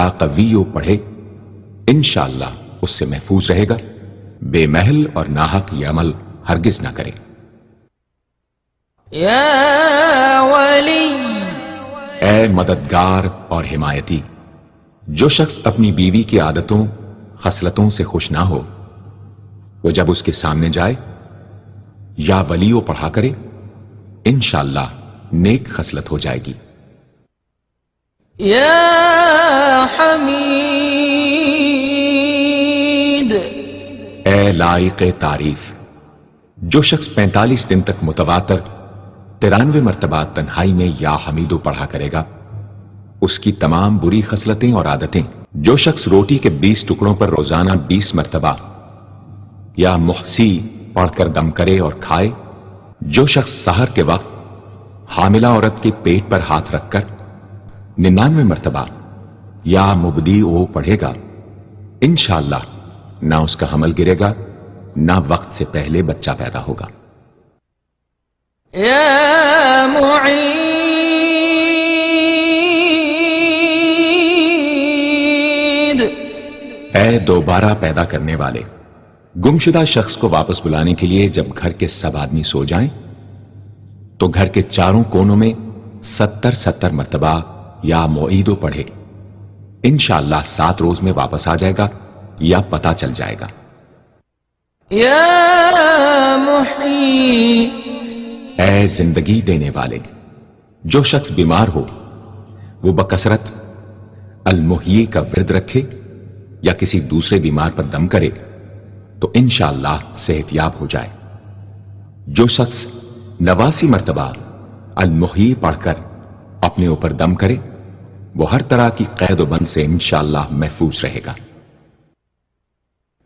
یا قویو پڑھے انشاءاللہ اس سے محفوظ رہے گا، بے محل اور ناحق یہ عمل ہرگز نہ کرے۔ یا ولی، اے مددگار اور حمایتی، جو شخص اپنی بیوی کی عادتوں خصلتوں سے خوش نہ ہو، وہ جب اس کے سامنے جائے یا ولیو پڑھا کرے انشاءاللہ نیک خصلت ہو جائے گی۔ یا حمید، اے لائق تعریف، جو شخص 45 دن تک متواتر 93 مرتبہ تنہائی میں یا حمیدو پڑھا کرے گا، اس کی تمام بری خصلتیں اور عادتیں، جو شخص روٹی کے 20 ٹکڑوں پر روزانہ 20 مرتبہ یا محسی پڑھ کر دم کرے اور کھائے، جو شخص سحر کے وقت حاملہ عورت کے پیٹ پر ہاتھ رکھ کر 99 مرتبہ یا مبدی او پڑھے گا انشاءاللہ نہ اس کا حمل گرے گا نہ وقت سے پہلے بچہ پیدا ہوگا۔ یا معید، اے دوبارہ پیدا کرنے والے، گمشدہ شخص کو واپس بلانے کے لیے جب گھر کے سب آدمی سو جائیں تو گھر کے چاروں کونوں میں 70 مرتبہ یا معیدو پڑھے انشاءاللہ 7 روز میں واپس آ جائے گا یا پتہ چل جائے گا۔ یا محی، اے زندگی دینے والے، جو شخص بیمار ہو وہ بکثرت المحیی کا ورد رکھے یا کسی دوسرے بیمار پر دم کرے تو انشاءاللہ صحت یاب ہو جائے۔ جو شخص 89 مرتبہ المحیی پڑھ کر اپنے اوپر دم کرے وہ ہر طرح کی قید و بند سے انشاءاللہ محفوظ رہے گا۔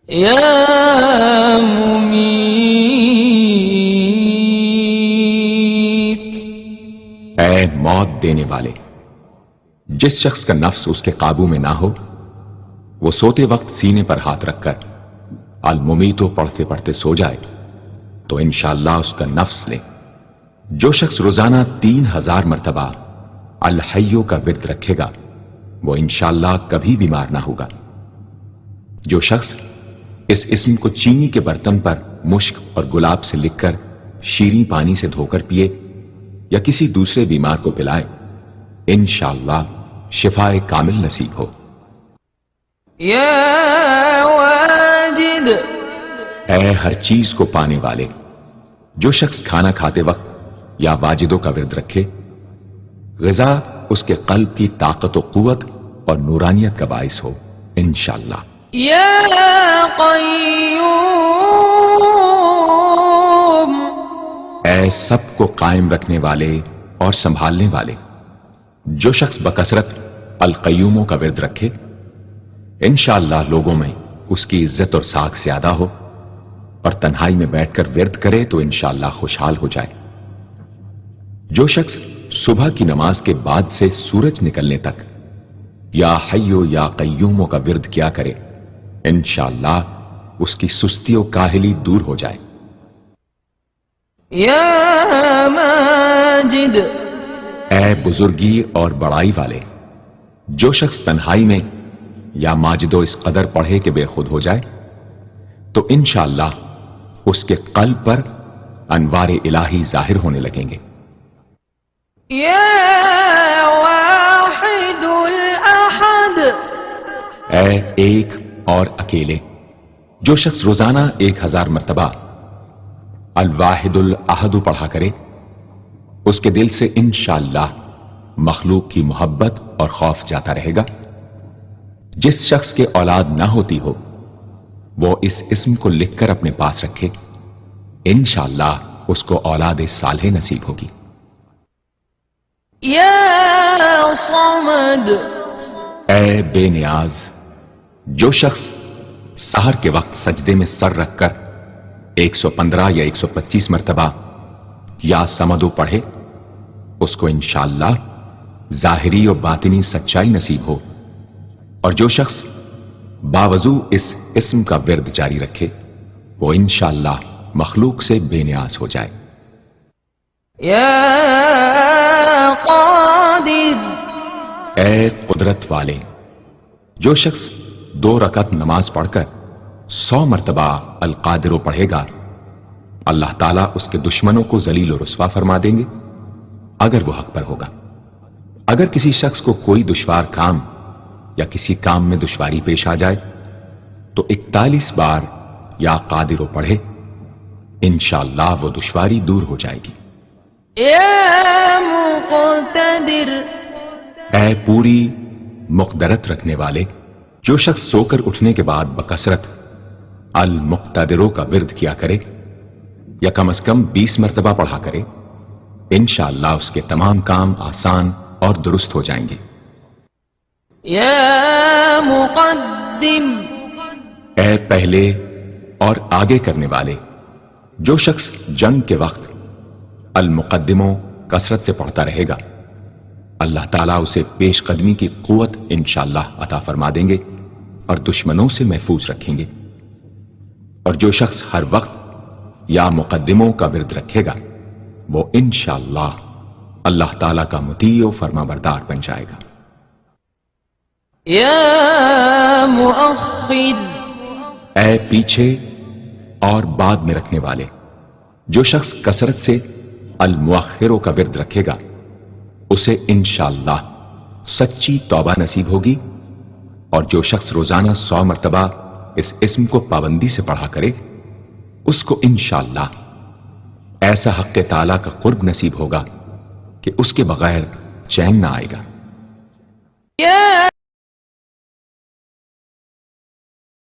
یا ممیت، اے موت دینے والے، جس شخص کا نفس اس کے قابو میں نہ ہو وہ سوتے وقت سینے پر ہاتھ رکھ کر الممیتو پڑھتے پڑھتے سو جائے تو انشاءاللہ اس کا نفس لے۔ جو شخص روزانہ 3000 مرتبہ الحیو کا ورد رکھے گا وہ انشاءاللہ کبھی بیمار نہ ہوگا۔ جو شخص اس اسم کو چینی کے برتن پر مشک اور گلاب سے لکھ کر شیریں پانی سے دھو کر پیے یا کسی دوسرے بیمار کو پلائے انشاءاللہ شفاء کامل نصیب ہو۔ یا واجد، اے ہر چیز کو پانے والے، جو شخص کھانا کھاتے وقت یا واجدوں کا ورد رکھے غذا اس کے قلب کی طاقت و قوت اور نورانیت کا باعث ہو انشاءاللہ۔ یا قیوم، اے سب کو قائم رکھنے والے اور سنبھالنے والے، جو شخص بکثرت القیوموں کا ورد رکھے انشاءاللہ لوگوں میں اس کی عزت اور ساکھ زیادہ ہو اور تنہائی میں بیٹھ کر ورد کرے تو انشاءاللہ خوشحال ہو جائے۔ جو شخص صبح کی نماز کے بعد سے سورج نکلنے تک یا حیو یا قیوموں کا ورد کیا کرے انشاءاللہ اس کی سستی و کاہلی دور ہو جائے۔ یا ماجد، اے بزرگی اور بڑائی والے، جو شخص تنہائی میں یا ماجدو اس قدر پڑھے کہ بے خود ہو جائے تو انشاءاللہ اس کے قلب پر انوار الہی ظاہر ہونے لگیں گے۔ یا واحد الاحد، اے ایک اور اکیلے، جو شخص روزانہ 1000 مرتبہ الواحد الاحد پڑھا کرے اس کے دل سے انشاءاللہ مخلوق کی محبت اور خوف جاتا رہے گا۔ جس شخص کے اولاد نہ ہوتی ہو وہ اس اسم کو لکھ کر اپنے پاس رکھے انشاءاللہ اس کو اولاد صالح نصیب ہوگی۔ یا صمد، اے بے نیاز، جو شخص سحر کے وقت سجدے میں سر رکھ کر 115 یا 125 مرتبہ یا سمدو پڑھے اس کو انشاءاللہ ظاہری و باطنی سچائی نصیب ہو، اور جو شخص باوضو اس اسم کا ورد جاری رکھے وہ انشاءاللہ مخلوق سے بے نیاز ہو جائے۔ یا قادر، اے قدرت والے، جو شخص 2 رکعت نماز پڑھ کر 100 مرتبہ القادر پڑھے گا، اللہ تعالیٰ اس کے دشمنوں کو ذلیل و رسوا فرما دیں گے اگر وہ حق پر ہوگا۔ اگر کسی شخص کو کوئی دشوار کام یا کسی کام میں دشواری پیش آ جائے تو 41 بار یا قادر پڑھے، انشاءاللہ وہ دشواری دور ہو جائے گی۔ يا مقتدر اے پوری مقدرت رکھنے والے، جو شخص سو کر اٹھنے کے بعد بکثرت المقتدروں کا ورد کیا کرے یا کم از کم 20 مرتبہ پڑھا کرے، انشاءاللہ اس کے تمام کام آسان اور درست ہو جائیں گے۔ يا مقدم اے پہلے اور آگے کرنے والے، جو شخص جنگ کے وقت المقدموں کثرت سے پڑھتا رہے گا، اللہ تعالیٰ اسے پیش قدمی کی قوت انشاءاللہ عطا فرما دیں گے اور دشمنوں سے محفوظ رکھیں گے۔ اور جو شخص ہر وقت یا مقدموں کا ورد رکھے گا، وہ انشاءاللہ اللہ تعالیٰ کا مطیع و فرما بردار بن جائے گا۔ يا مؤخر اے پیچھے اور بعد میں رکھنے والے، جو شخص کثرت سے المؤخروں کا ورد رکھے گا، اسے انشاءاللہ سچی توبہ نصیب ہوگی، اور جو شخص روزانہ 100 مرتبہ اس اسم کو پابندی سے پڑھا کرے، اس کو انشاءاللہ ایسا حق تعالیٰ کا قرب نصیب ہوگا کہ اس کے بغیر چین نہ آئے گا۔ يا